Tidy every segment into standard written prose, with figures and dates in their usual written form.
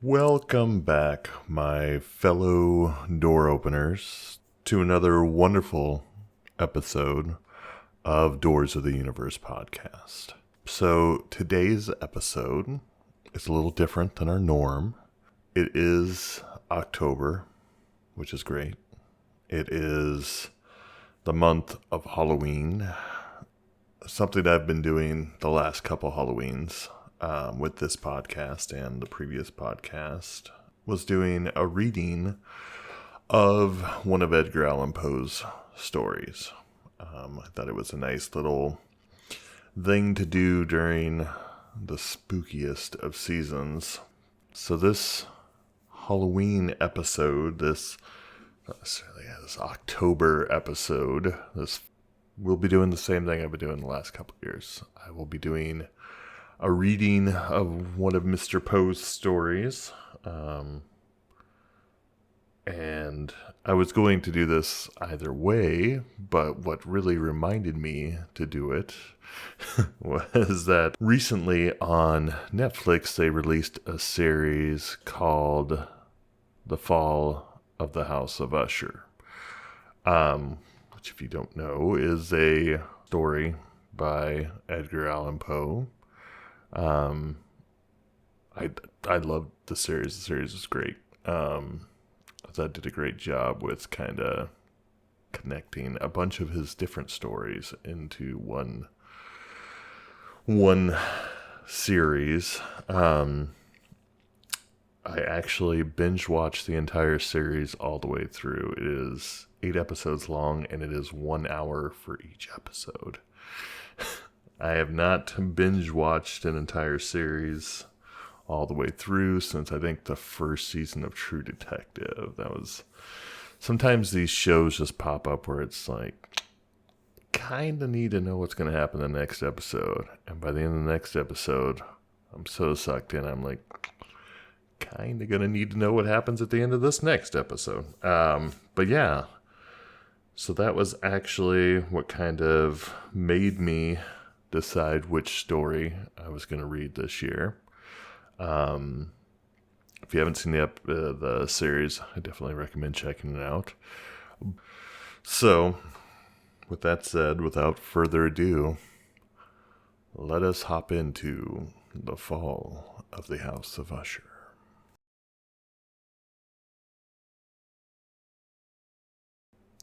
Welcome back, my fellow door openers, to another wonderful episode of Doors of the Universe podcast. So, today's episode is a little different than our norm. It is October, which is great. It is the month of Halloween, something I've been doing the last couple Halloweens. With this podcast and the previous podcast, was doing a reading of one of Edgar Allan Poe's stories. I thought it was a nice little thing to do during the spookiest of seasons. So this Halloween episode, this October episode, we'll be doing the same thing I've been doing the last couple of years. I will be doing a reading of one of Mr. Poe's stories. And I was going to do this either way, but what really reminded me to do it was that recently on Netflix they released a series called The Fall of the House of Usher, which, if you don't know, is a story by Edgar Allan Poe. I loved the series. The series is great. I thought it did a great job with kind of connecting a bunch of his different stories into one series. I actually binge watched the entire series all the way through. It is 8 episodes long, and it is 1 hour for each episode. I have not binge watched an entire series all the way through since I think the first season of True Detective. Sometimes these shows just pop up where it's like, kind of need to know what's going to happen in the next episode. And by the end of the next episode, I'm so sucked in, I'm like, kind of going to need to know what happens at the end of this next episode. But yeah, so that was actually what kind of made me decide which story I was going to read this year. If you haven't seen the series, I definitely recommend checking it out. So, with that said, without further ado, let us hop into The Fall of the House of Usher.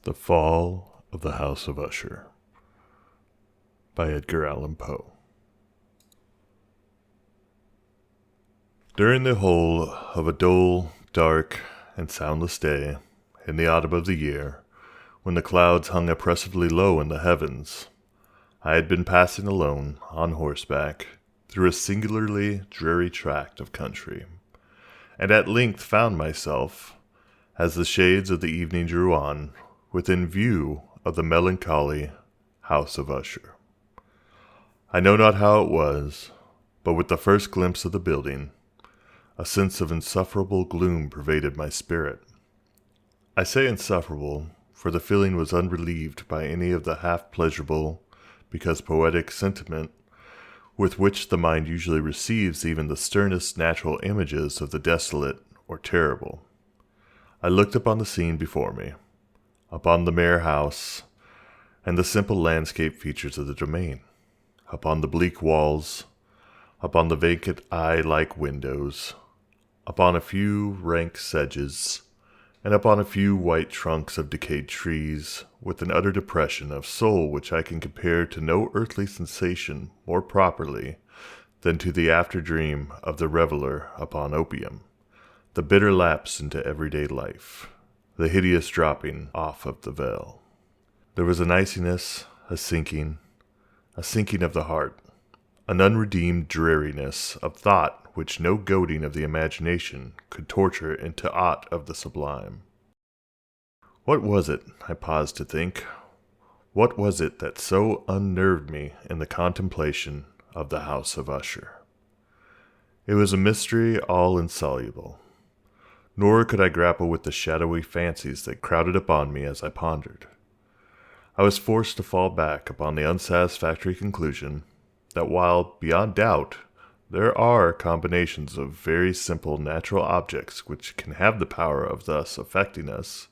The Fall of the House of Usher by Edgar Allan Poe. During the whole of a dull, dark, and soundless day, in the autumn of the year, when the clouds hung oppressively low in the heavens, I had been passing alone, on horseback, through a singularly dreary tract of country, and at length found myself, as the shades of the evening drew on, within view of the melancholy House of Usher. I know not how it was, but with the first glimpse of the building, a sense of insufferable gloom pervaded my spirit. I say insufferable, for the feeling was unrelieved by any of the half-pleasurable, because poetic sentiment with which the mind usually receives even the sternest natural images of the desolate or terrible. I looked upon the scene before me, upon the mere house, and the simple landscape features of the domain, upon the bleak walls, upon the vacant eye-like windows, upon a few rank sedges, and upon a few white trunks of decayed trees, with an utter depression of soul which I can compare to no earthly sensation more properly than to the after-dream of the reveller upon opium, the bitter lapse into everyday life, the hideous dropping off of the veil. There was an iciness, a sinking of the heart, an unredeemed dreariness of thought which no goading of the imagination could torture into aught of the sublime. What was it, I paused to think, what was it that so unnerved me in the contemplation of the House of Usher? It was a mystery all insoluble, nor could I grapple with the shadowy fancies that crowded upon me as I pondered. I was forced to fall back upon the unsatisfactory conclusion that while, beyond doubt, There are combinations of very simple natural objects which can have the power of thus affecting us.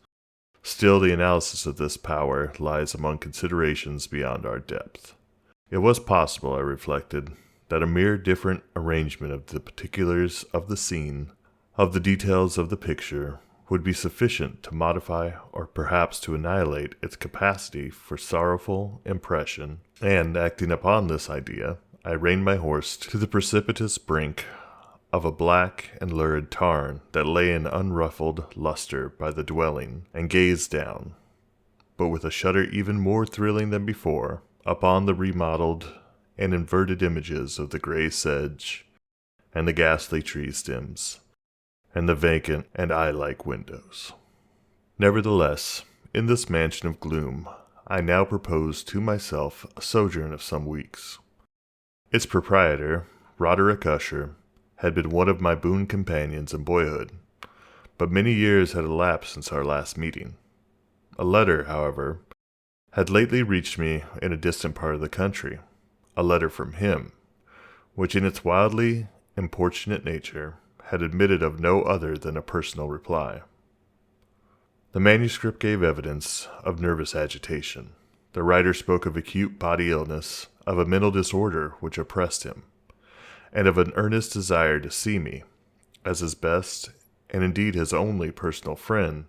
Still, the analysis of this power lies among considerations beyond our depth. It was possible, I reflected, that a mere different arrangement of the particulars of the scene, of the details of the picture, would be sufficient to modify or perhaps to annihilate its capacity for sorrowful impression, and, acting upon this idea, I reined my horse to the precipitous brink of a black and lurid tarn that lay in unruffled luster by the dwelling, and gazed down, but with a shudder even more thrilling than before, upon the remodeled and inverted images of the gray sedge, and the ghastly tree stems, and the vacant and eye-like windows. Nevertheless, in this mansion of gloom, I now proposed to myself a sojourn of some weeks. Its proprietor, Roderick Usher, had been one of my boon companions in boyhood, but many years had elapsed since our last meeting. A letter, however, had lately reached me in a distant part of the country, a letter from him, which in its wildly importunate nature had admitted of no other than a personal reply. The manuscript gave evidence of nervous agitation. The writer spoke of acute body illness, of a mental disorder which oppressed him, and of an earnest desire to see me, as his best, and indeed his only personal friend,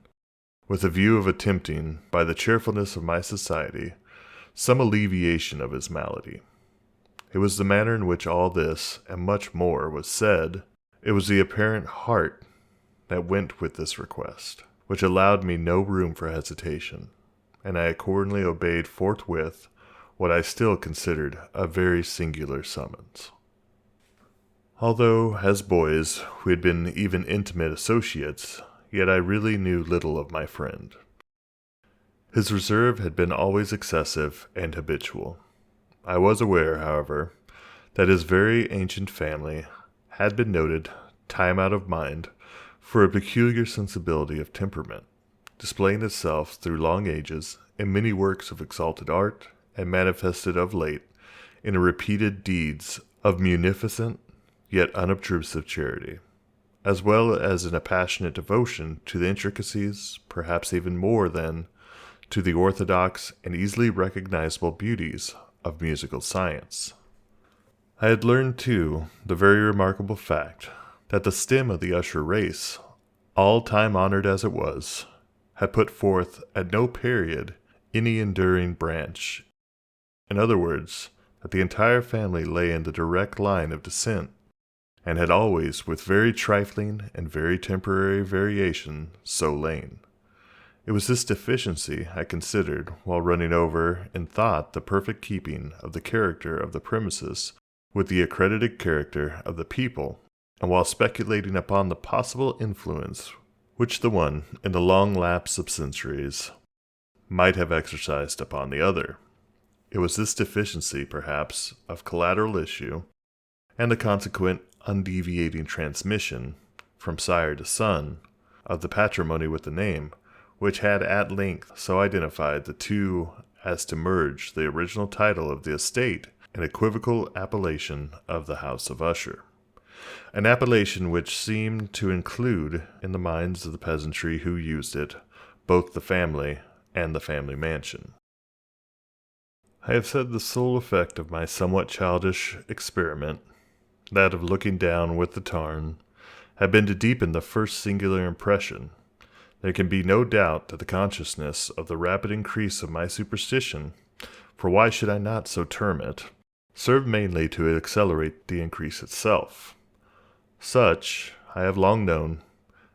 with a view of attempting, by the cheerfulness of my society, some alleviation of his malady. It was the manner in which all this, and much more, was said, it was the apparent heart that went with this request, which allowed me no room for hesitation, and I accordingly obeyed forthwith what I still considered a very singular summons. Although, as boys, we had been even intimate associates, yet I really knew little of my friend. His reserve had been always excessive and habitual. I was aware, however, that his very ancient family had been noted, time out of mind, for a peculiar sensibility of temperament, displaying itself through long ages in many works of exalted art, and manifested of late in repeated deeds of munificent yet unobtrusive charity, as well as in a passionate devotion to the intricacies, perhaps even more than to the orthodox and easily recognizable beauties of musical science. I had learned, too, the very remarkable fact that the stem of the Usher race, all time-honored as it was, had put forth at no period any enduring branch. In other words, that the entire family lay in the direct line of descent, and had always, with very trifling and very temporary variation, so lain. It was this deficiency I considered while running over in thought the perfect keeping of the character of the premises with the accredited character of the people, and while speculating upon the possible influence which the one, in the long lapse of centuries, might have exercised upon the other. It was this deficiency, perhaps, of collateral issue, and the consequent undeviating transmission, from sire to son, of the patrimony with the name, which had at length so identified the two as to merge the original title of the estate in equivocal appellation of the House of Usher, an appellation which seemed to include, in the minds of the peasantry who used it, both the family and the family mansion. I have said the sole effect of my somewhat childish experiment, that of looking down with the tarn, had been to deepen the first singular impression. There can be no doubt that the consciousness of the rapid increase of my superstition, for why should I not so term it, served mainly to accelerate the increase itself. Such, I have long known,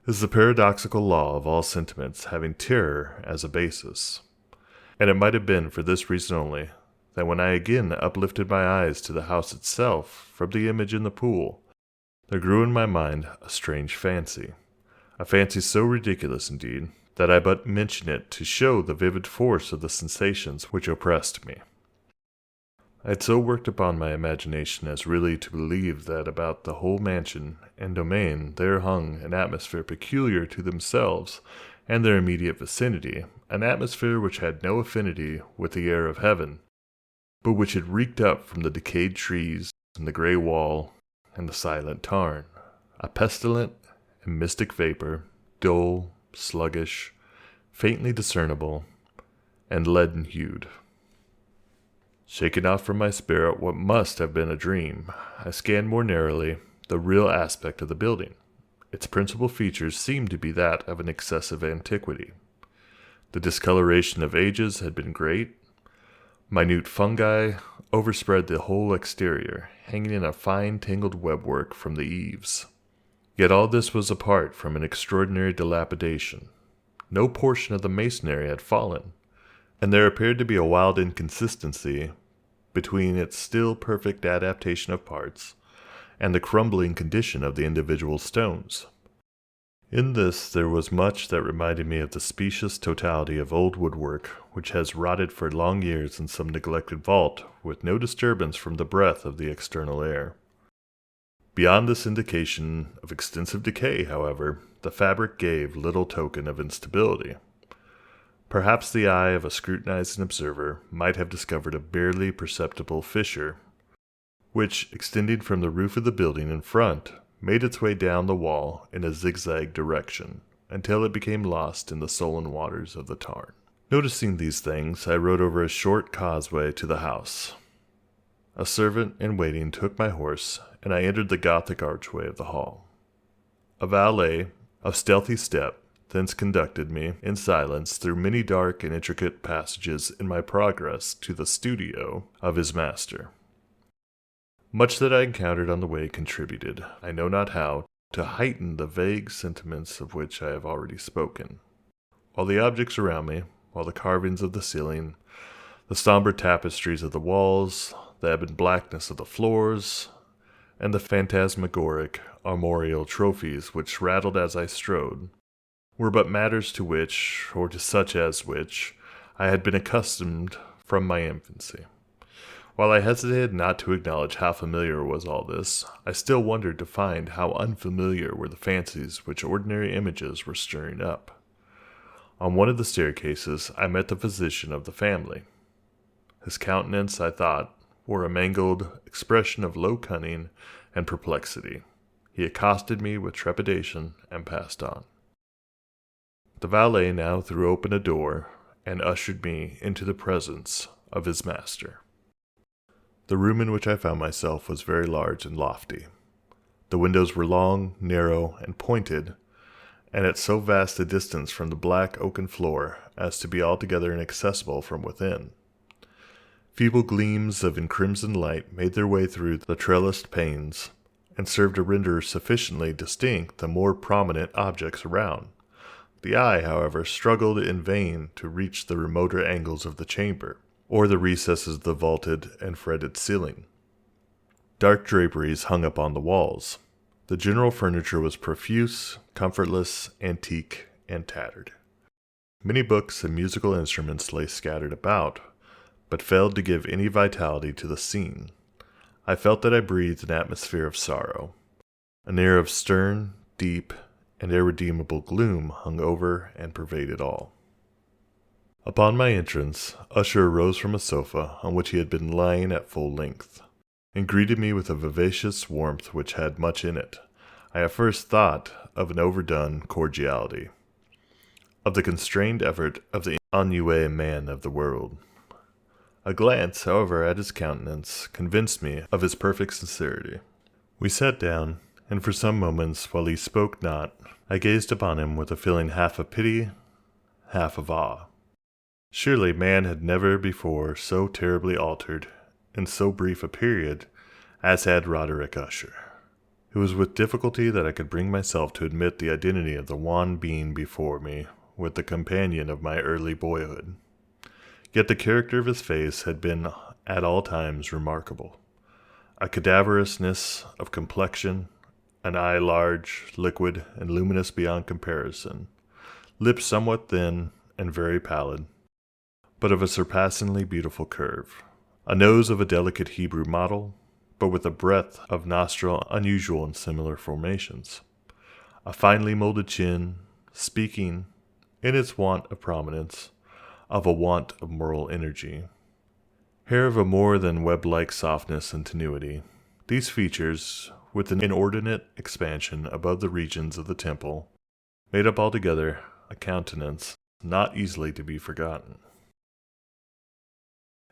is the paradoxical law of all sentiments having terror as a basis, and it might have been for this reason only that when I again uplifted my eyes to the house itself from the image in the pool, there grew in my mind a strange fancy, a fancy so ridiculous indeed that I but mention it to show the vivid force of the sensations which oppressed me. I had so worked upon my imagination as really to believe that about the whole mansion and domain there hung an atmosphere peculiar to themselves and their immediate vicinity, an atmosphere which had no affinity with the air of heaven, but which had reeked up from the decayed trees and the gray wall and the silent tarn, a pestilent and mystic vapor, dull, sluggish, faintly discernible, and leaden-hued. Shaking off from my spirit what must have been a dream, I scanned more narrowly the real aspect of the building. Its principal features seemed to be that of an excessive antiquity. The discoloration of ages had been great. Minute fungi overspread the whole exterior, hanging in a fine tangled webwork from the eaves. Yet all this was apart from an extraordinary dilapidation. No portion of the masonry had fallen, and there appeared to be a wild inconsistency between its still perfect adaptation of parts and the crumbling condition of the individual stones. In this there was much that reminded me of the specious totality of old woodwork which has rotted for long years in some neglected vault with no disturbance from the breath of the external air. Beyond this indication of extensive decay, however, the fabric gave little token of instability. Perhaps the eye of a scrutinizing observer might have discovered a barely perceptible fissure, which, extending from the roof of the building in front, made its way down the wall in a zigzag direction, until it became lost in the sullen waters of the tarn. Noticing these things, I rode over a short causeway to the house. A servant in waiting took my horse, and I entered the Gothic archway of the hall. A valet, of stealthy step, thence conducted me in silence through many dark and intricate passages in my progress to the studio of his master. Much that I encountered on the way contributed, I know not how, to heighten the vague sentiments of which I have already spoken. While the objects around me, while the carvings of the ceiling, the somber tapestries of the walls, the ebon blackness of the floors, and the phantasmagoric armorial trophies which rattled as I strode, were but matters to which, or to such as which, I had been accustomed from my infancy. While I hesitated not to acknowledge how familiar was all this, I still wondered to find how unfamiliar were the fancies which ordinary images were stirring up. On one of the staircases I met the physician of the family. His countenance, I thought, wore a mangled expression of low cunning and perplexity. He accosted me with trepidation and passed on. The valet now threw open a door and ushered me into the presence of his master. The room in which I found myself was very large and lofty. The windows were long, narrow, and pointed, and at so vast a distance from the black oaken floor as to be altogether inaccessible from within. Feeble gleams of encrimsoned light made their way through the trellised panes, and served to render sufficiently distinct the more prominent objects around. The eye, however, struggled in vain to reach the remoter angles of the chamber, or the recesses of the vaulted and fretted ceiling. Dark draperies hung upon the walls. The general furniture was profuse, comfortless, antique, and tattered. Many books and musical instruments lay scattered about, but failed to give any vitality to the scene. I felt that I breathed an atmosphere of sorrow. An air of stern, deep, and irredeemable gloom hung over and pervaded all. Upon my entrance, Usher arose from a sofa on which he had been lying at full length, and greeted me with a vivacious warmth which had much in it. I at first thought of an overdone cordiality, of the constrained effort of the ennuyé man of the world. A glance, however, at his countenance convinced me of his perfect sincerity. We sat down, and for some moments, while he spoke not, I gazed upon him with a feeling half of pity, half of awe. Surely man had never before so terribly altered, in so brief a period, as had Roderick Usher. It was with difficulty that I could bring myself to admit the identity of the wan being before me with the companion of my early boyhood. Yet the character of his face had been at all times remarkable. A cadaverousness of complexion, an eye large, liquid, and luminous beyond comparison, lips somewhat thin and very pallid, but of a surpassingly beautiful curve, a nose of a delicate Hebrew model, but with a breadth of nostril unusual in similar formations, a finely molded chin, speaking, in its want of prominence, of a want of moral energy, hair of a more than web-like softness and tenuity. These features, with an inordinate expansion above the regions of the temple, made up altogether a countenance not easily to be forgotten.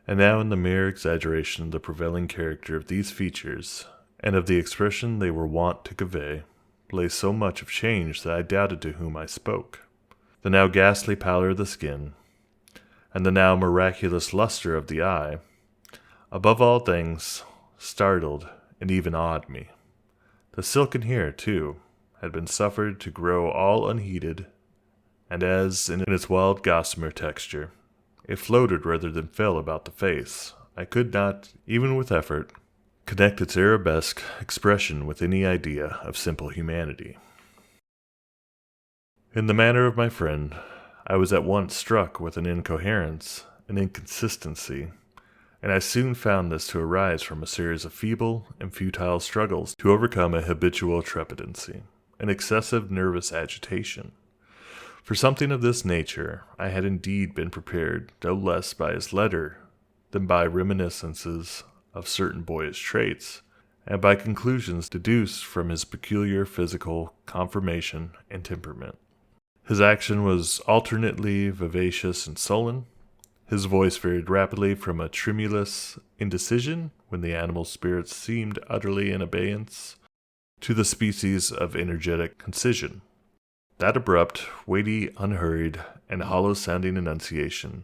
And now in the mere exaggeration of the prevailing character of these features, and of the expression they were wont to convey, lay so much of change that I doubted to whom I spoke. The now ghastly pallor of the skin, and the now miraculous luster of the eye, above all things, startled and even awed me. The silken hair, too, had been suffered to grow all unheeded, and as, in its wild gossamer texture, it floated rather than fell about the face, I could not, even with effort, connect its arabesque expression with any idea of simple humanity. In the manner of my friend, I was at once struck with an incoherence, an inconsistency, and I soon found this to arise from a series of feeble and futile struggles to overcome a habitual trepidancy, an excessive nervous agitation. For something of this nature I had indeed been prepared no less by his letter than by reminiscences of certain boyish traits, and by conclusions deduced from his peculiar physical conformation and temperament. His action was alternately vivacious and sullen. His voice varied rapidly from a tremulous indecision, when the animal spirits seemed utterly in abeyance, to the species of energetic concision, that abrupt, weighty, unhurried, and hollow-sounding enunciation,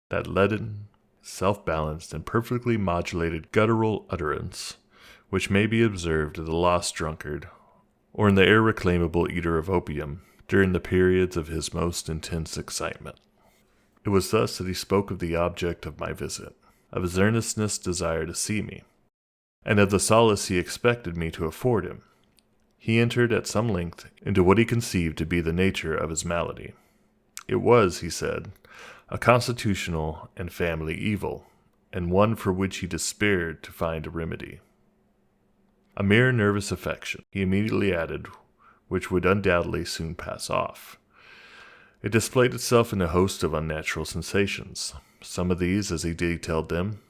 that leaden, self-balanced, and perfectly modulated guttural utterance, which may be observed in the lost drunkard, or in the irreclaimable eater of opium, during the periods of his most intense excitement. It was thus that he spoke of the object of my visit, of his earnestness desire to see me, and of the solace he expected me to afford him. He entered at some length into what he conceived to be the nature of his malady. It was, he said, a constitutional and family evil, and one for which he despaired to find a remedy. A mere nervous affection, he immediately added, which would undoubtedly soon pass off. It displayed itself in a host of unnatural sensations. Some of these, as he detailed them,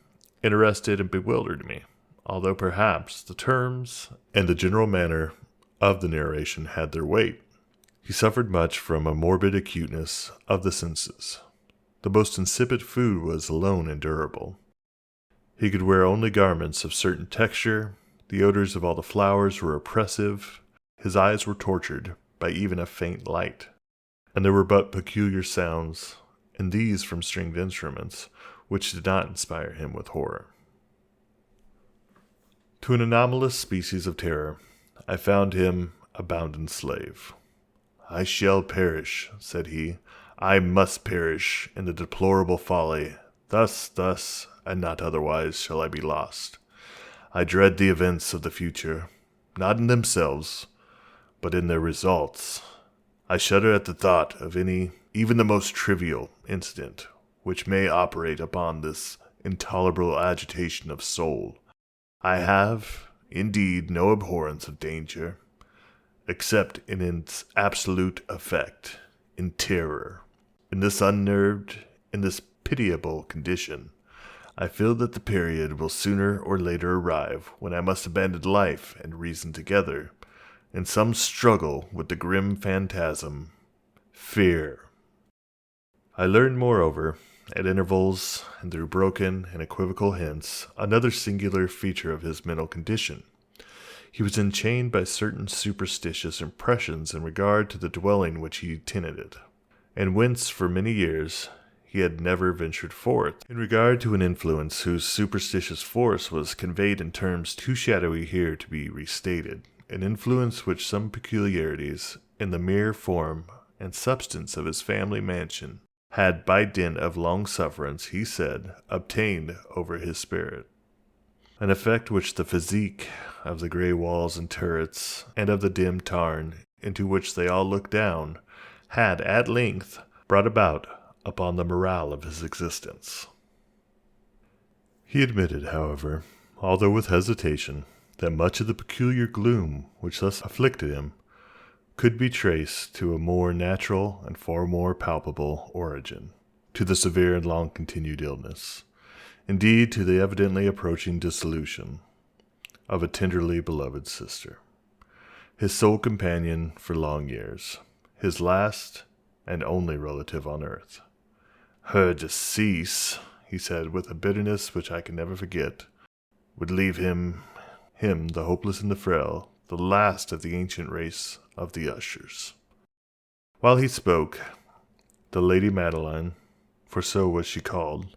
interested and bewildered me, although perhaps the terms and the general manner of the narration had their weight. He suffered much from a morbid acuteness of the senses. The most insipid food was alone endurable. He could wear only garments of certain texture. The odors of all the flowers were oppressive. His eyes were tortured by even a faint light, and there were but peculiar sounds, and these from stringed instruments, which did not inspire him with horror. To an anomalous species of terror, I found him a bounden slave. "I shall perish," said he. "I must perish in the deplorable folly. Thus, and not otherwise, shall I be lost. I dread the events of the future, not in themselves, but in their results. I shudder at the thought of any, even the most trivial, incident which may operate upon this intolerable agitation of soul. I have, indeed, no abhorrence of danger, except in its absolute effect, in terror. In this unnerved, in this pitiable condition, I feel that the period will sooner or later arrive when I must abandon life and reason together, in some struggle with the grim phantasm, fear." I learned, moreover, at intervals and through broken and equivocal hints, another singular feature of his mental condition. He was enchained by certain superstitious impressions in regard to the dwelling which he tenanted, and whence for many years he had never ventured forth, in regard to an influence whose superstitious force was conveyed in terms too shadowy here to be restated, an influence which some peculiarities in the mere form and substance of his family mansion had, by dint of long sufferance, he said, obtained over his spirit. An effect which the physique of the grey walls and turrets, and of the dim tarn into which they all looked down, had at length brought about upon the morale of his existence. He admitted, however, although with hesitation, that much of the peculiar gloom which thus afflicted him could be traced to a more natural and far more palpable origin, to the severe and long-continued illness, indeed to the evidently approaching dissolution, of a tenderly beloved sister, his sole companion for long years, his last and only relative on earth. Her decease, he said with a bitterness which I can never forget, would leave him, the hopeless and the frail, the last of the ancient race of the Ushers. While he spoke, the Lady Madeline, for so was she called,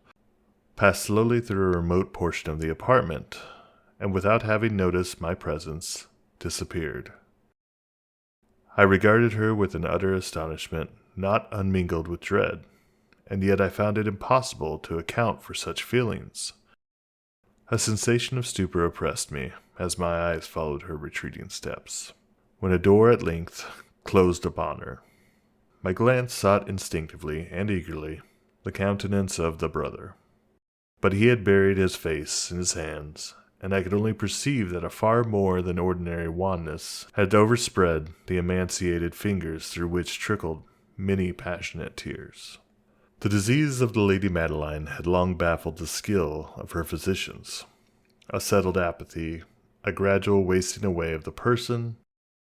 passed slowly through a remote portion of the apartment, and without having noticed my presence, disappeared. I regarded her with an utter astonishment, not unmingled with dread, and yet I found it impossible to account for such feelings. A sensation of stupor oppressed me as my eyes followed her retreating steps, when a door at length closed upon her. My glance sought instinctively and eagerly the countenance of the brother, but he had buried his face in his hands, and I could only perceive that a far more than ordinary wanness had overspread the emaciated fingers through which trickled many passionate tears. The disease of the Lady Madeline had long baffled the skill of her physicians. A settled apathy, a gradual wasting away of the person,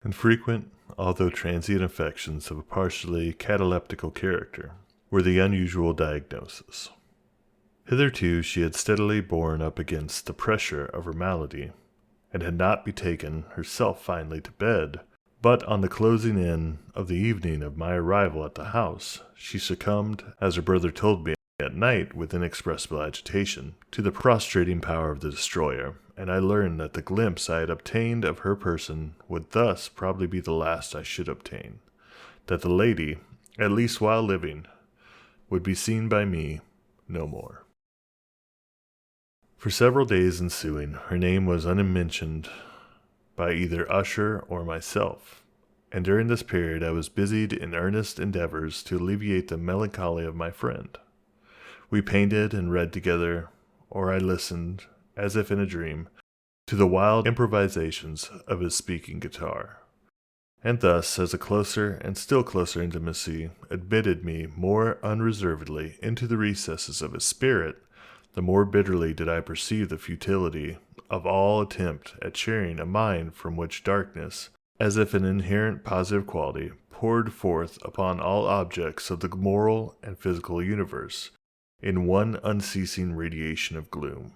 and frequent, although transient affections of a partially cataleptical character, were the unusual diagnosis. Hitherto she had steadily borne up against the pressure of her malady, and had not betaken herself finally to bed, but on the closing in of the evening of my arrival at the house, she succumbed, as her brother told me at night with inexpressible agitation, to the prostrating power of the destroyer, and I learned that the glimpse I had obtained of her person would thus probably be the last I should obtain, that the lady, at least while living, would be seen by me no more. For several days ensuing, her name was unmentioned by either Usher or myself, and during this period I was busied in earnest endeavors to alleviate the melancholy of my friend. We painted and read together, or I listened, as if in a dream, to the wild improvisations of his speaking guitar. And thus, as a closer and still closer intimacy admitted me more unreservedly into the recesses of his spirit, the more bitterly did I perceive the futility of all attempt at sharing a mind from which darkness, as if an inherent positive quality, poured forth upon all objects of the moral and physical universe, in one unceasing radiation of gloom.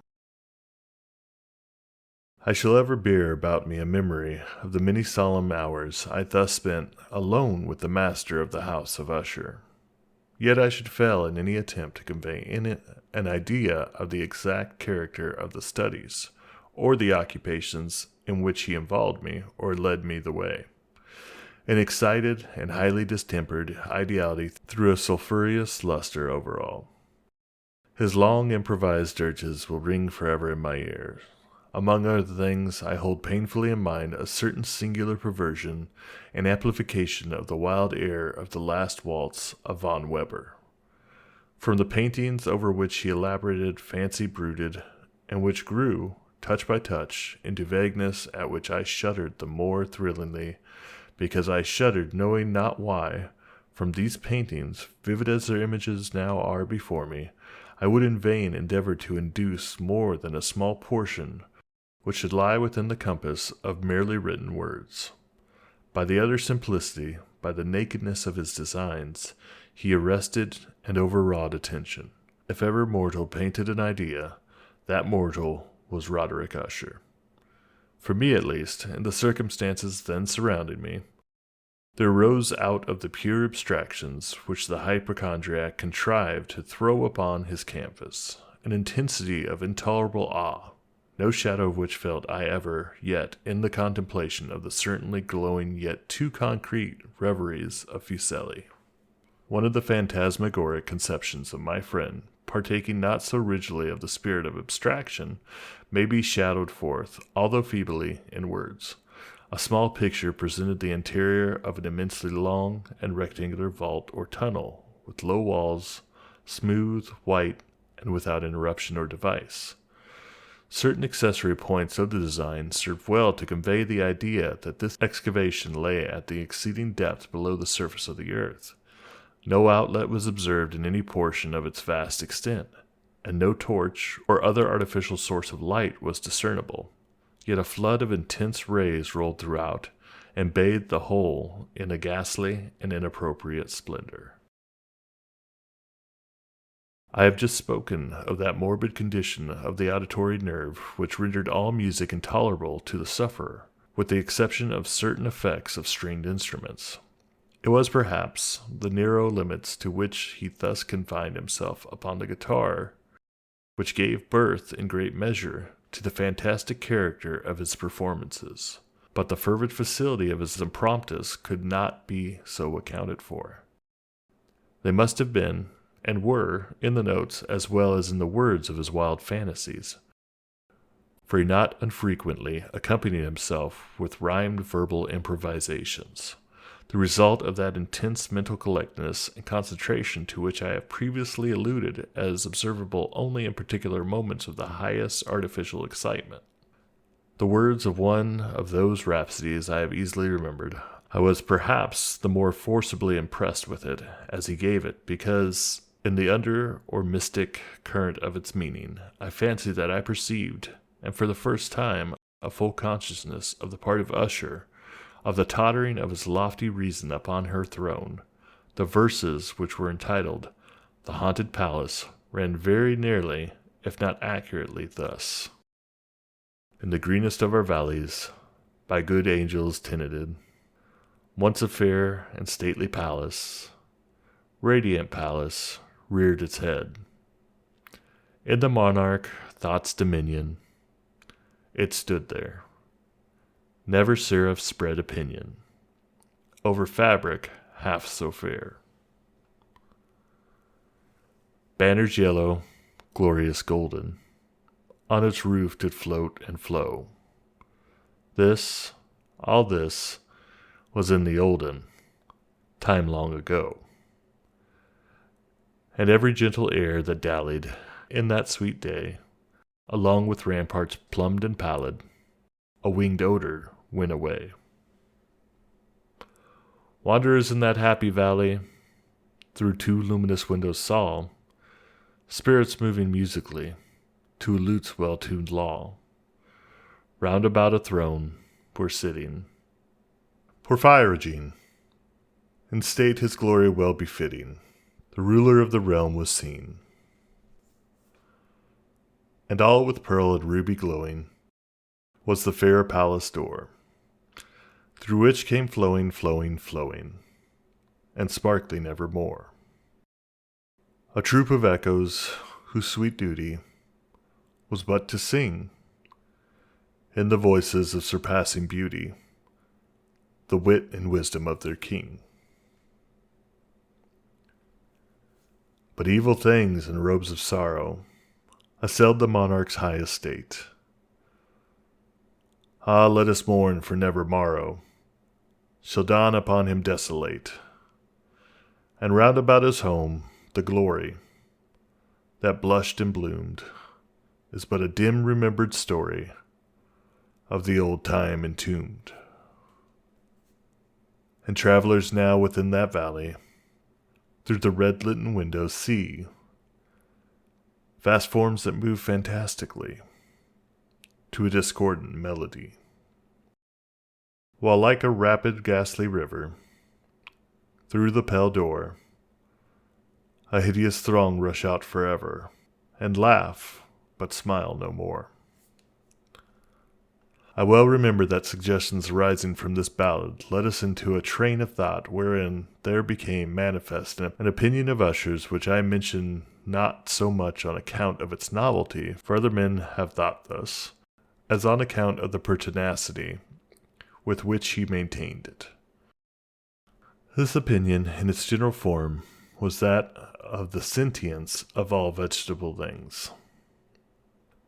I shall ever bear about me a memory of the many solemn hours I thus spent alone with the master of the House of Usher. Yet I should fail in any attempt to convey in it an idea of the exact character of the studies, or the occupations in which he involved me or led me the way. An excited and highly distempered ideality threw a sulphureous luster over all. His long improvised dirges will ring forever in my ears. Among other things, I hold painfully in mind a certain singular perversion and amplification of the wild air of the last waltz of von Weber. From the paintings over which he elaborated fancy brooded, and which grew, touch by touch, into vagueness at which I shuddered the more thrillingly, because I shuddered knowing not why. From these paintings, vivid as their images now are before me, I would in vain endeavor to induce more than a small portion which should lie within the compass of merely written words. By the utter simplicity, by the nakedness of his designs, he arrested and overwrought attention. If ever mortal painted an idea, that mortal was Roderick Usher. For me, at least, in the circumstances then surrounding me, there arose out of the pure abstractions which the hypochondriac contrived to throw upon his canvas an intensity of intolerable awe, no shadow of which felt I ever yet in the contemplation of the certainly glowing yet too concrete reveries of Fuseli. One of the phantasmagoric conceptions of my friend, partaking not so rigidly of the spirit of abstraction, may be shadowed forth, although feebly, in words. A small picture presented the interior of an immensely long and rectangular vault or tunnel, with low walls, smooth, white, and without interruption or device. Certain accessory points of the design served well to convey the idea that this excavation lay at the exceeding depth below the surface of the earth. No outlet was observed in any portion of its vast extent, and no torch or other artificial source of light was discernible. yet a flood of intense rays rolled throughout and bathed the whole in a ghastly and inappropriate splendor. I have just spoken of that morbid condition of the auditory nerve which rendered all music intolerable to the sufferer, with the exception of certain effects of stringed instruments. It was perhaps the narrow limits to which he thus confined himself upon the guitar which gave birth in great measure to the fantastic character of his performances, but the fervid facility of his impromptus could not be so accounted for. They must have been, and were, in the notes as well as in the words of his wild fantasies, for he not unfrequently accompanied himself with rhymed verbal improvisations, the result of that intense mental collectedness and concentration to which I have previously alluded as observable only in particular moments of the highest artificial excitement. The words of one of those rhapsodies I have easily remembered. I was perhaps the more forcibly impressed with it as he gave it, because in the under or mystic current of its meaning, I fancy that I perceived, and for the first time, a full consciousness of the part of Usher, of the tottering of his lofty reason upon her throne. The verses, which were entitled "The Haunted Palace," ran very nearly, if not accurately, thus: In the greenest of our valleys, by good angels tenanted, once a fair and stately palace, radiant palace, reared its head. In the monarch thought's dominion, it stood there. Never seraph spread opinion over fabric half so fair. Banners yellow, glorious golden, on its roof did float and flow. This, all this, was in the olden time long ago. And every gentle air that dallied in that sweet day, along with ramparts plumbed and pallid, a winged odor went away. Wanderers in that happy valley, through two luminous windows saw spirits moving musically to a lute's well-tuned law. Round about a throne were sitting Porphyrogene, in state his glory well befitting. The ruler of the realm was seen, and all with pearl and ruby glowing was the fair palace door, through which came flowing, and sparkling evermore, a troop of echoes whose sweet duty was but to sing, in the voices of surpassing beauty, the wit and wisdom of their king. But evil things in robes of sorrow assailed the monarch's high estate. Ah, let us mourn, for never morrow shall dawn upon him desolate, and round about his home the glory that blushed and bloomed is but a dim remembered story of the old time entombed. And travelers now within that valley through the red-litten windows see vast forms that move fantastically to a discordant melody, while like a rapid ghastly river through the pale door a hideous throng rush out forever, and laugh but smile no more. I well remember that suggestions arising from this ballad led us into a train of thought wherein there became manifest an opinion of Usher's which I mention not so much on account of its novelty, for other men have thought thus, as on account of the pertinacity with which he maintained it. This opinion, in its general form, was that of the sentience of all vegetable things.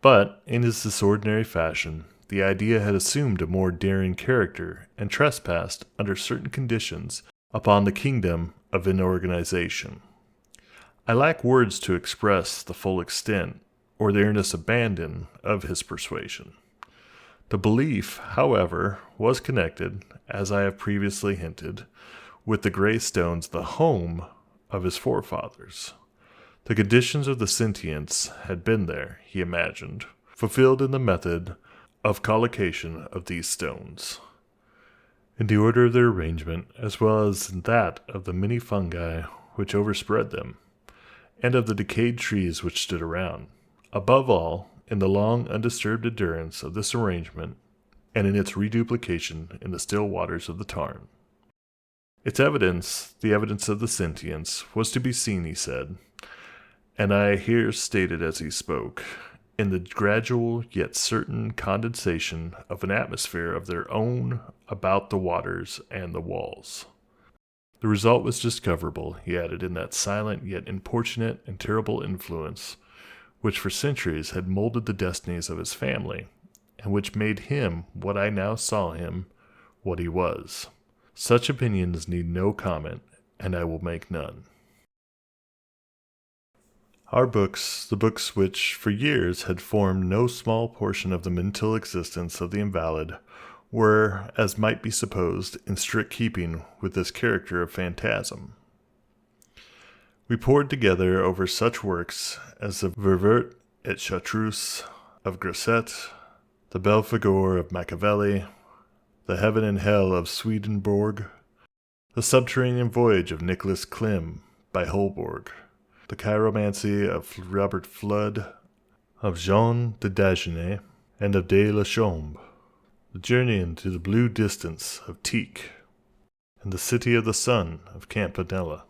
But, in his disordinary fashion, the idea had assumed a more daring character and trespassed, under certain conditions, upon the kingdom of inorganization. I lack words to express the full extent or the earnest abandon of his persuasion. The belief, however, was connected, as I have previously hinted, with the gray stones, the home of his forefathers. The conditions of the sentience had been there, he imagined, fulfilled in the method of collocation of these stones, in the order of their arrangement, as well as in that of the many fungi which overspread them, and of the decayed trees which stood around. Above all, in the long undisturbed endurance of this arrangement, and in its reduplication in the still waters of the tarn. Its evidence, the evidence of the sentience, was to be seen, he said, and I here stated as he spoke, in the gradual yet certain condensation of an atmosphere of their own about the waters and the walls. The result was discoverable, he added, in that silent yet importunate and terrible influence which for centuries had molded the destinies of his family, and which made him, what I now saw him, what he was. Such opinions need no comment, and I will make none. Our books, the books which for years had formed no small portion of the mental existence of the invalid, were, as might be supposed, in strict keeping with this character of phantasm. We pored together over such works as the Ververt et Chartreuse of Grosset, the Belphegor of Machiavelli, the Heaven and Hell of Swedenborg, the Subterranean Voyage of Nicholas Klim by Holborg, the Chiromancy of Robert Flood, of Jean de Dagenet, and of de la Chambre, the Journey into the Blue Distance of Tieck, and the City of the Sun of Campanella.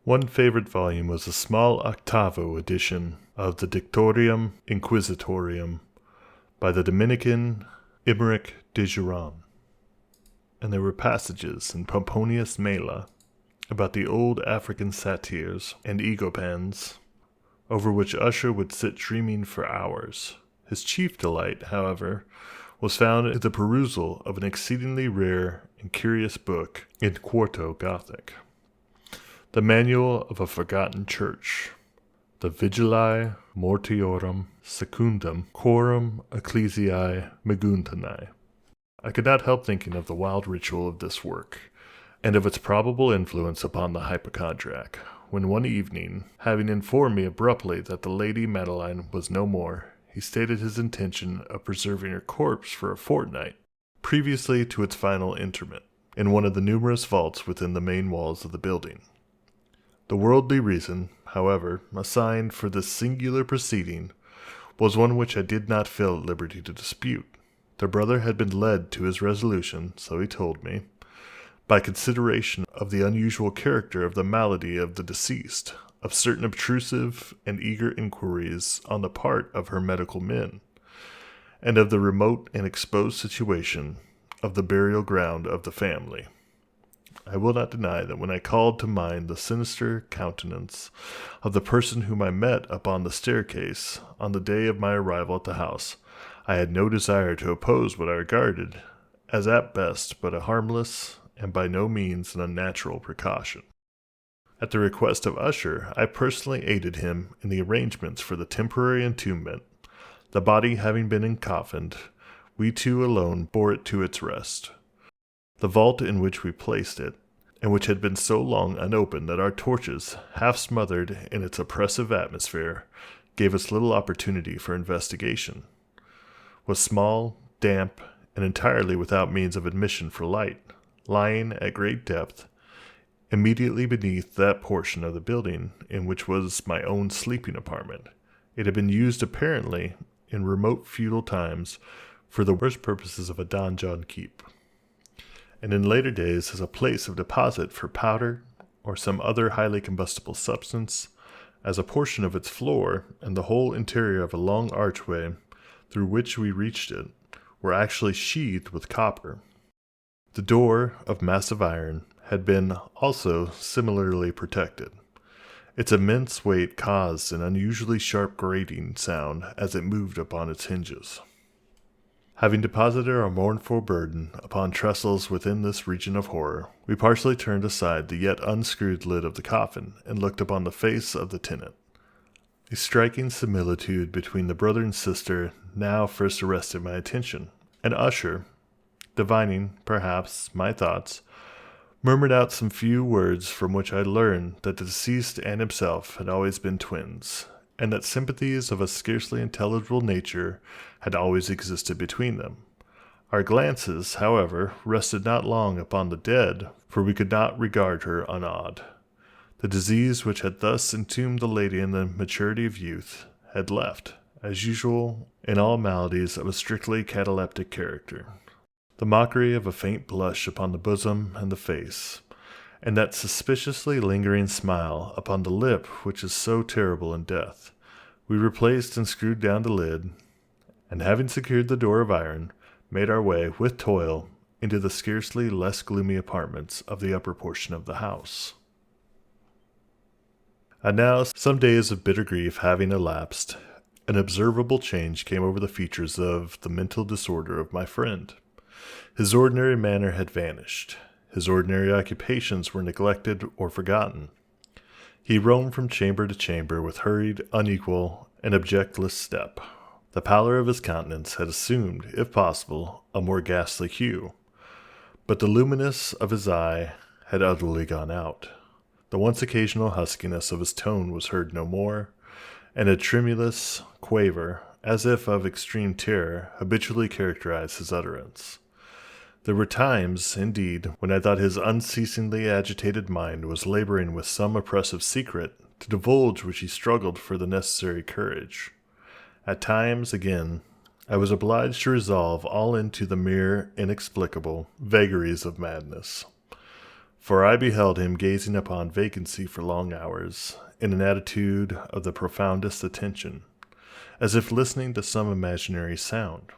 One favorite volume was a small octavo edition of the Dictorium Inquisitorium by the Dominican Imeric de Giron, and there were passages in Pomponius Mela about the old African satyrs and egopans, over which Usher would sit dreaming for hours. His chief delight, however, was found in the perusal of an exceedingly rare and curious book in quarto Gothic, the Manual of a Forgotten Church, the Vigiliae Mortuorum Secundum Quorum Ecclesiae Megundinae. I could not help thinking of the wild ritual of this work, and of its probable influence upon the hypochondriac, when one evening, having informed me abruptly that the Lady Madeline was no more, he stated his intention of preserving her corpse for a fortnight, previously to its final interment, in one of the numerous vaults within the main walls of the building. The worldly reason, however, assigned for this singular proceeding was one which I did not feel at liberty to dispute. The brother had been led to his resolution, so he told me, by consideration of the unusual character of the malady of the deceased, of certain obtrusive and eager inquiries on the part of her medical men, and of the remote and exposed situation of the burial ground of the family. I will not deny that when I called to mind the sinister countenance of the person whom I met upon the staircase on the day of my arrival at the house, I had no desire to oppose what I regarded as at best but a harmless and by no means an unnatural precaution. At the request of Usher, I personally aided him in the arrangements for the temporary entombment. The body having been encoffined, we two alone bore it to its rest. The vault in which we placed it, and which had been so long unopened that our torches, half smothered in its oppressive atmosphere, gave us little opportunity for investigation, was small, damp, and entirely without means of admission for light, lying at great depth, immediately beneath that portion of the building in which was my own sleeping apartment. It had been used apparently in remote feudal times for the worst purposes of a donjon keep, and in later days as a place of deposit for powder or some other highly combustible substance, as a portion of its floor and the whole interior of a long archway through which we reached it were actually sheathed with copper. The door, of massive iron, had been also similarly protected. Its immense weight caused an unusually sharp grating sound as it moved upon its hinges. Having deposited our mournful burden upon trestles within this region of horror, we partially turned aside the yet unscrewed lid of the coffin and looked upon the face of the tenant. A striking similitude between the brother and sister now first arrested my attention, and Usher, divining, perhaps, my thoughts, murmured out some few words from which I learned that the deceased and himself had always been twins, and that sympathies of a scarcely intelligible nature had always existed between them. Our glances, however, rested not long upon the dead, for we could not regard her unawed. The disease which had thus entombed the lady in the maturity of youth had left, as usual, in all maladies of a strictly cataleptic character, the mockery of a faint blush upon the bosom and the face, and that suspiciously lingering smile upon the lip which is so terrible in death. We replaced and screwed down the lid, and having secured the door of iron, made our way, with toil, into the scarcely less gloomy apartments of the upper portion of the house. And now, some days of bitter grief having elapsed, an observable change came over the features of the mental disorder of my friend. His ordinary manner had vanished. His ordinary occupations were neglected or forgotten. He roamed from chamber to chamber with hurried, unequal, and objectless step. The pallor of his countenance had assumed, if possible, a more ghastly hue, but the luminous of his eye had utterly gone out. The once occasional huskiness of his tone was heard no more, and a tremulous quaver, as if of extreme terror, habitually characterized his utterance. There were times, indeed, when I thought his unceasingly agitated mind was laboring with some oppressive secret, to divulge which he struggled for the necessary courage. At times, again, I was obliged to resolve all into the mere inexplicable vagaries of madness, for I beheld him gazing upon vacancy for long hours, in an attitude of the profoundest attention, as if listening to some imaginary sound.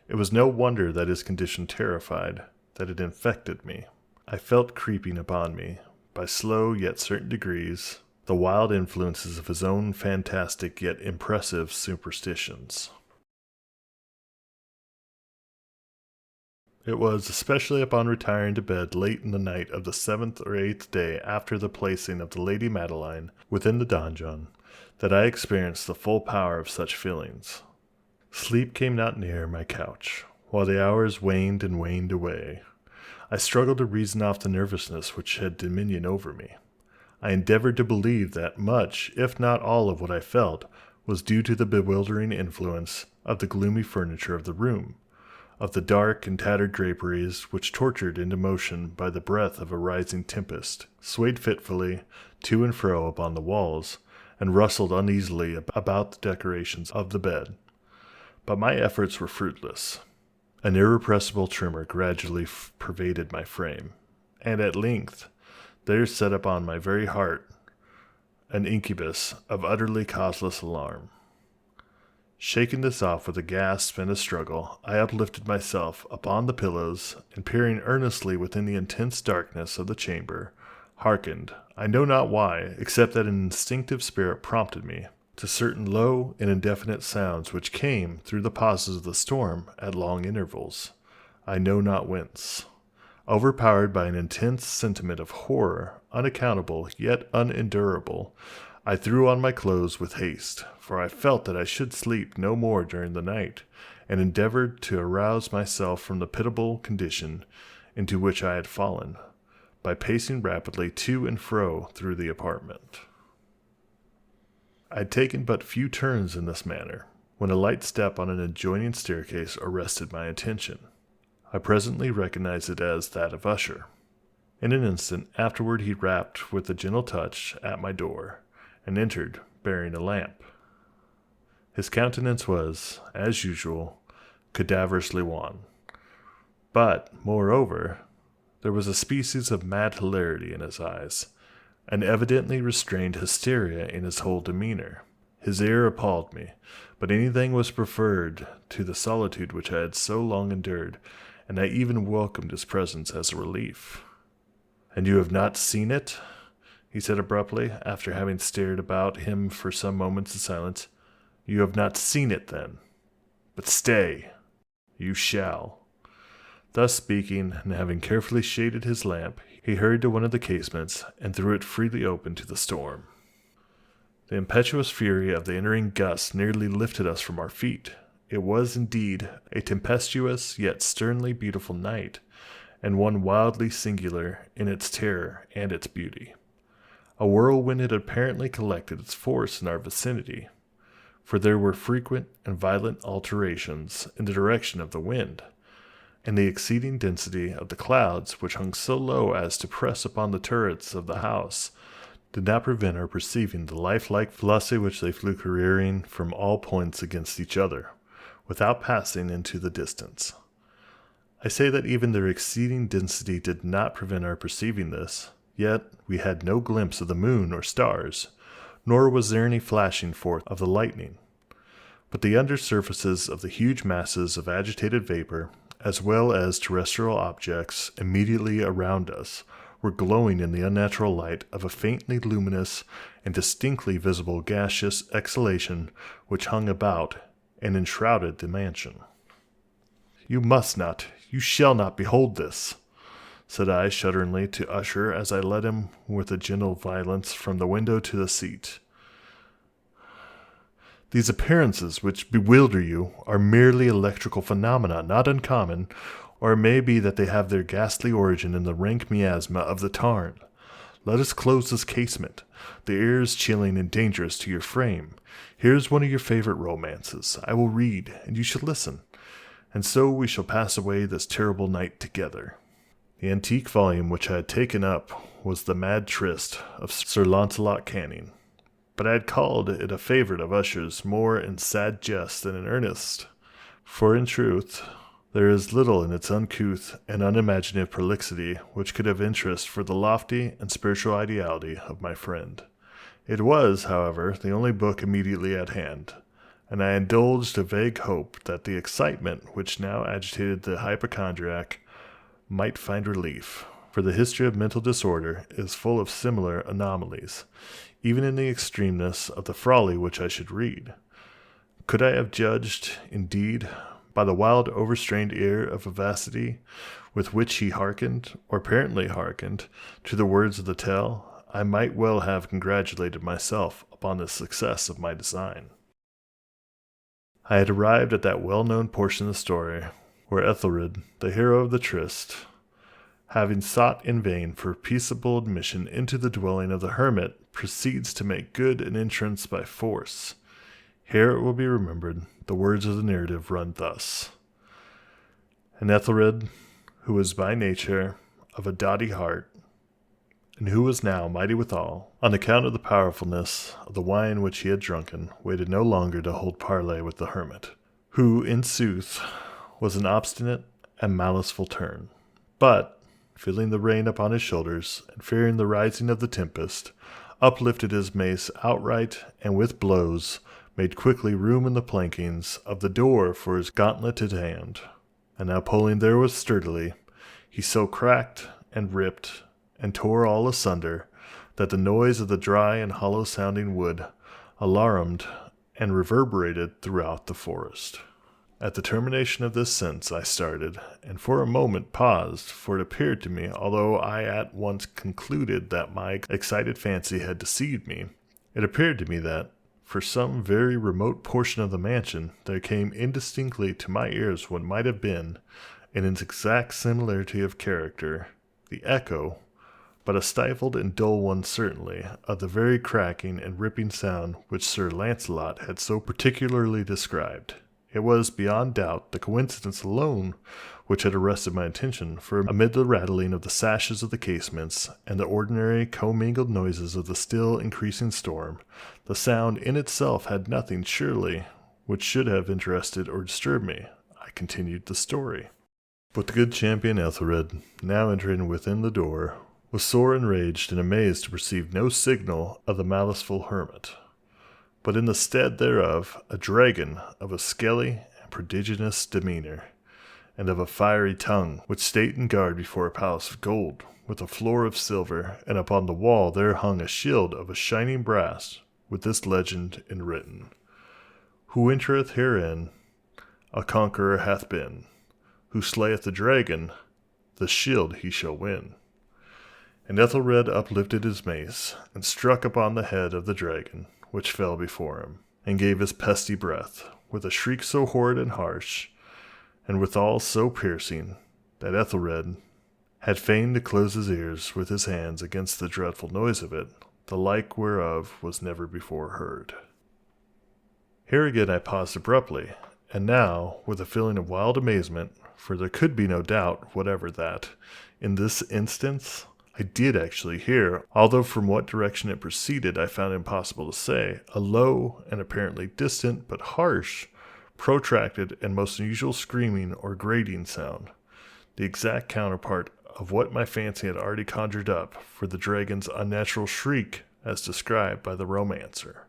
It was no wonder that his condition terrified, that it infected me. I felt creeping upon me, by slow yet certain degrees, the wild influences of his own fantastic yet impressive superstitions. It was especially upon retiring to bed late in the night of the 7th or 8th day after the placing of the Lady Madeline within the donjon that I experienced the full power of such feelings. Sleep came not near my couch, while the hours waned and waned away. I struggled to reason off the nervousness which had dominion over me. I endeavored to believe that much, if not all of what I felt, was due to the bewildering influence of the gloomy furniture of the room, of the dark and tattered draperies which, tortured into motion by the breath of a rising tempest, swayed fitfully to and fro upon the walls, and rustled uneasily about the decorations of the bed. But my efforts were fruitless. An irrepressible tremor gradually pervaded my frame, and at length there set upon my very heart an incubus of utterly causeless alarm. Shaking this off with a gasp and a struggle, I uplifted myself upon the pillows, and peering earnestly within the intense darkness of the chamber, hearkened, I know not why, except that an instinctive spirit prompted me, to certain low and indefinite sounds which came through the pauses of the storm at long intervals, I know not whence. Overpowered by an intense sentiment of horror, unaccountable yet unendurable, I threw on my clothes with haste, for I felt that I should sleep no more during the night, and endeavored to arouse myself from the pitiable condition into which I had fallen, by pacing rapidly to and fro through the apartment. I had taken but few turns in this manner, when a light step on an adjoining staircase arrested my attention. I presently recognized it as that of Usher. In an instant afterward he rapped with a gentle touch at my door, and entered, bearing a lamp. His countenance was, as usual, cadaverously wan, but, moreover, there was a species of mad hilarity in his eyes, and evidently restrained hysteria in his whole demeanor. His air appalled me, but anything was preferred to the solitude which I had so long endured, and I even welcomed his presence as a relief. "And you have not seen it?" he said abruptly, after having stared about him for some moments in silence. "You have not seen it, then? But stay! You shall." Thus speaking, and having carefully shaded his lamp, he hurried to one of the casements, and threw it freely open to the storm. The impetuous fury of the entering gusts nearly lifted us from our feet. It was, indeed, a tempestuous yet sternly beautiful night, and one wildly singular in its terror and its beauty. A whirlwind had apparently collected its force in our vicinity, for there were frequent and violent alterations in the direction of the wind, and the exceeding density of the clouds, which hung so low as to press upon the turrets of the house, did not prevent our perceiving the lifelike velocity which they flew careering from all points against each other, without passing into the distance. I say that even their exceeding density did not prevent our perceiving this, yet we had no glimpse of the moon or stars, nor was there any flashing forth of the lightning. But the under surfaces of the huge masses of agitated vapor, as well as terrestrial objects immediately around us, were glowing in the unnatural light of a faintly luminous and distinctly visible gaseous exhalation which hung about and enshrouded the mansion. "You must not, you shall not behold this," said I shudderingly to Usher as I led him with a gentle violence from the window to the seat. "These appearances which bewilder you are merely electrical phenomena not uncommon, or it may be that they have their ghastly origin in the rank miasma of the tarn. Let us close this casement. The air is chilling and dangerous to your frame. Here is one of your favorite romances. I will read, and you shall listen, and so we shall pass away this terrible night together." The antique volume which I had taken up was The Mad Tryst of Sir Launcelot Canning, but I had called it a favorite of Usher's more in sad jest than in earnest, for in truth there is little in its uncouth and unimaginative prolixity which could have interest for the lofty and spiritual ideality of my friend. It was, however, the only book immediately at hand, and I indulged a vague hope that the excitement which now agitated the hypochondriac might find relief, for the history of mental disorder is full of similar anomalies, even in the extremeness of the folly which I should read. Could I have judged, indeed, by the wild overstrained air of vivacity with which he hearkened, or apparently hearkened, to the words of the tale, I might well have congratulated myself upon the success of my design. I had arrived at that well-known portion of the story where Ethelred, the hero of the tryst, having sought in vain for peaceable admission into the dwelling of the hermit, proceeds to make good an entrance by force. Here it will be remembered the words of the narrative run thus: "And Ethelred, who was by nature of a doughty heart, and who was now mighty withal, on account of the powerfulness of the wine which he had drunken, waited no longer to hold parley with the hermit, who, in sooth, was an obstinate and maliceful turn, but, feeling the rain upon his shoulders, and fearing the rising of the tempest, uplifted his mace outright, and with blows made quickly room in the plankings of the door for his gauntleted hand, and now pulling therewith sturdily, he so cracked and ripped and tore all asunder, that the noise of the dry and hollow-sounding wood alarumed and reverberated throughout the forest." At the termination of this sentence I started, and for a moment paused, for it appeared to me, although I at once concluded that my excited fancy had deceived me, it appeared to me that, for some very remote portion of the mansion, there came indistinctly to my ears what might have been, in its exact similarity of character, the echo, but a stifled and dull one certainly, of the very cracking and ripping sound which Sir Launcelot had so particularly described. It was, beyond doubt, the coincidence alone which had arrested my attention, for amid the rattling of the sashes of the casements and the ordinary commingled noises of the still increasing storm, the sound in itself had nothing, surely, which should have interested or disturbed me. I continued the story. But the good champion Ethelred, now entering within the door, was sore enraged and amazed to perceive no signal of the maliceful hermit, but in the stead thereof a dragon of a scaly and prodigious demeanor, and of a fiery tongue, which sate in guard before a palace of gold, with a floor of silver, and upon the wall there hung a shield of a shining brass, with this legend enwritten: "Who entereth herein, a conqueror hath been. Who slayeth the dragon, the shield he shall win." And Ethelred uplifted his mace, and struck upon the head of the dragon, which fell before him, and gave his pesty breath, with a shriek so horrid and harsh, and withal so piercing, that Ethelred had fain to close his ears with his hands against the dreadful noise of it, the like whereof was never before heard. Here again I paused abruptly, and now, with a feeling of wild amazement, for there could be no doubt whatever that, in this instance, I did actually hear, although from what direction it proceeded I found impossible to say, a low and apparently distant but harsh, protracted and most unusual screaming or grating sound, the exact counterpart of what my fancy had already conjured up for the dragon's unnatural shriek as described by the romancer.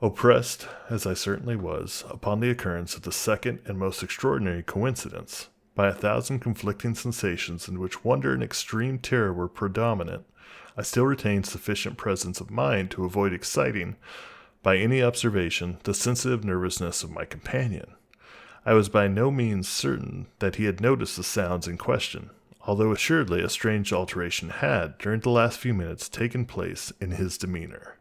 Oppressed, as I certainly was, upon the occurrence of the second and most extraordinary coincidence, by 1,000 conflicting sensations in which wonder and extreme terror were predominant, I still retained sufficient presence of mind to avoid exciting, by any observation, the sensitive nervousness of my companion. I was by no means certain that he had noticed the sounds in question, although assuredly a strange alteration had, during the last few minutes, taken place in his demeanor.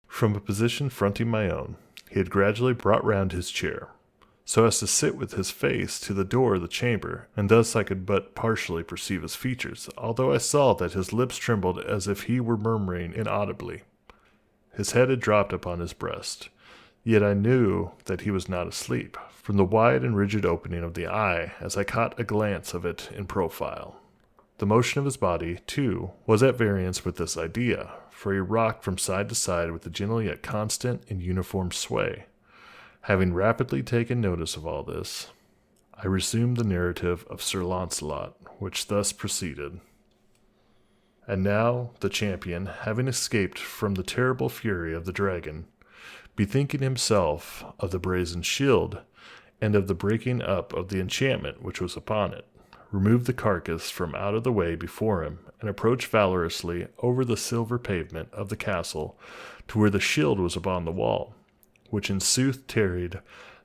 From a position fronting my own, he had gradually brought round his chair, so as to sit with his face to the door of the chamber, and thus I could but partially perceive his features, although I saw that his lips trembled as if he were murmuring inaudibly. His head had dropped upon his breast, yet I knew that he was not asleep, from the wide and rigid opening of the eye as I caught a glance of it in profile. The motion of his body, too, was at variance with this idea, for he rocked from side to side with a gentle yet constant and uniform sway. Having rapidly taken notice of all this, I resumed the narrative of Sir Launcelot, which thus proceeded. And now the champion, having escaped from the terrible fury of the dragon, bethinking himself of the brazen shield, and of the breaking up of the enchantment which was upon it, removed the carcass from out of the way before him, and approached valorously over the silver pavement of the castle to where the shield was upon the wall, which in sooth tarried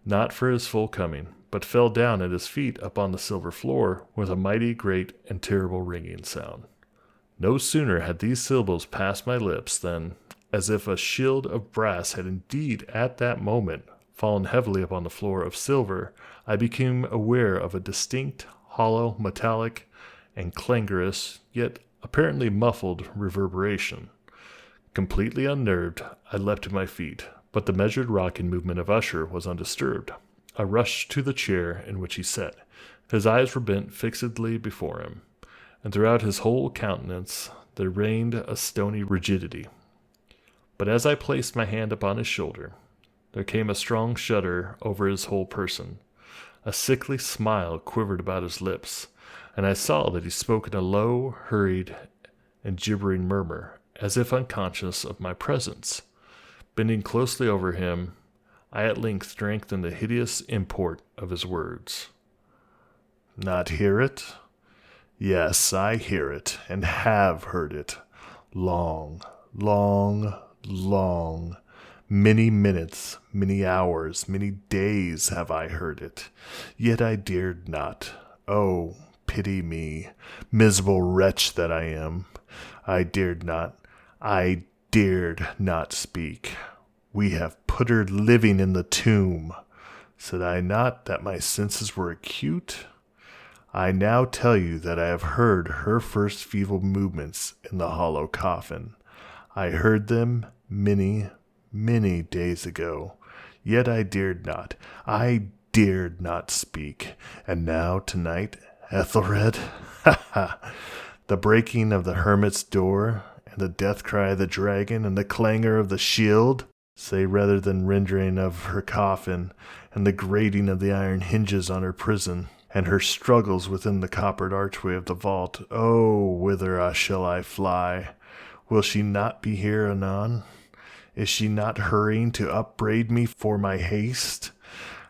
not for his full coming, but fell down at his feet upon the silver floor with a mighty, great, and terrible ringing sound. No sooner had these syllables passed my lips than, as if a shield of brass had indeed at that moment fallen heavily upon the floor of silver, I became aware of a distinct, hollow, metallic, and clangorous, yet apparently muffled reverberation. Completely unnerved, I leapt to my feet, but the measured rocking movement of Usher was undisturbed. I rushed to the chair in which he sat. His eyes were bent fixedly before him, and throughout his whole countenance there reigned a stony rigidity. But as I placed my hand upon his shoulder, there came a strong shudder over his whole person. A sickly smile quivered about his lips, and I saw that he spoke in a low, hurried, and gibbering murmur, as if unconscious of my presence. Bending closely over him, I at length drank in the hideous import of his words. "Not hear it? Yes, I hear it, and have heard it. Long, long, long. Many minutes, many hours, many days have I heard it. Yet I dared not. Oh, pity me, miserable wretch that I am. I dared not speak. We have put her living in the tomb. Said I not that my senses were acute? I now tell you that I have heard her first feeble movements in the hollow coffin. I heard them many days ago, yet I dared not speak. And now, tonight, Ethelred, the breaking of the hermit's door, and the death cry of the dragon, and the clangor of the shield, say rather than rending of her coffin, and the grating of the iron hinges on her prison, and her struggles within the coppered archway of the vault. Oh, whither shall I fly? Will she not be here anon? Is she not hurrying to upbraid me for my haste?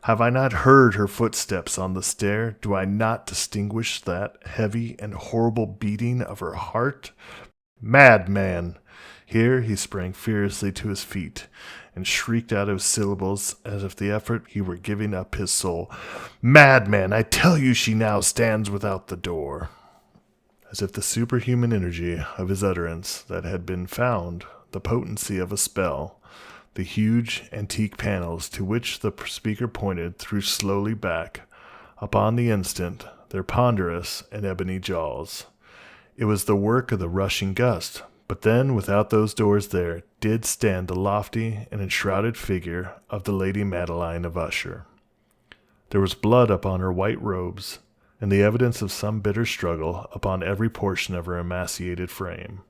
Have I not heard her footsteps on the stair? Do I not distinguish that heavy and horrible beating of her heart? Madman! Here he sprang furiously to his feet, and shrieked out his syllables as if the effort he were giving up his soul. Madman! I tell you she now stands without the door. As if the superhuman energy of his utterance that had been found the potency of a spell, the huge antique panels to which the speaker pointed threw slowly back, upon the instant, their ponderous and ebony jaws. It was the work of the rushing gust, But then, without those doors there, did stand the lofty and enshrouded figure of the Lady Madeline of Usher. There was blood upon her white robes, and the evidence of some bitter struggle upon every portion of her emaciated frame.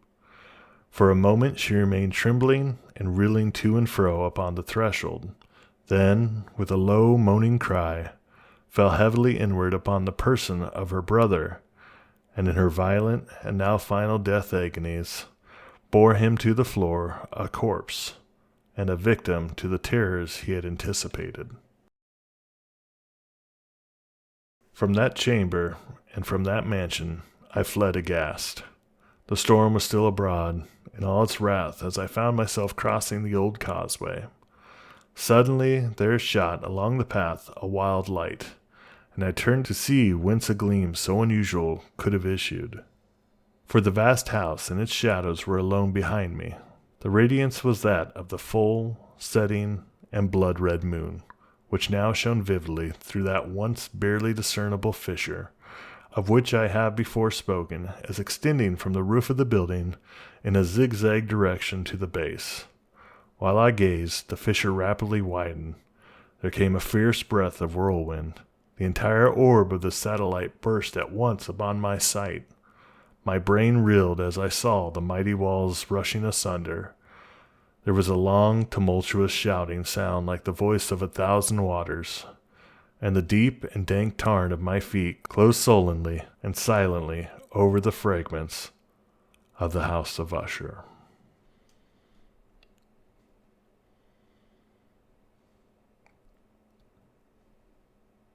For a moment she remained trembling and reeling to and fro upon the threshold, then, with a low moaning cry, fell heavily inward upon the person of her brother, and in her violent and now final death agonies, bore him to the floor a corpse, and a victim to the terrors he had anticipated. From that chamber and from that mansion I fled aghast. The storm was still abroad, in all its wrath, as I found myself crossing the old causeway. Suddenly there shot along the path a wild light, and I turned to see whence a gleam so unusual could have issued. For the vast house and its shadows were alone behind me. The radiance was that of the full, setting, and blood-red moon, which now shone vividly through that once barely discernible fissure, of which I have before spoken as extending from the roof of the building in a zigzag direction to the base. While I gazed, the fissure rapidly widened. There came a fierce breath of whirlwind. The entire orb of the satellite burst at once upon my sight. My brain reeled as I saw the mighty walls rushing asunder. There was a long, tumultuous shouting sound like the voice of 1,000 waters, and the deep and dank tarn of my feet closed sullenly and silently over the fragments of the House of Usher.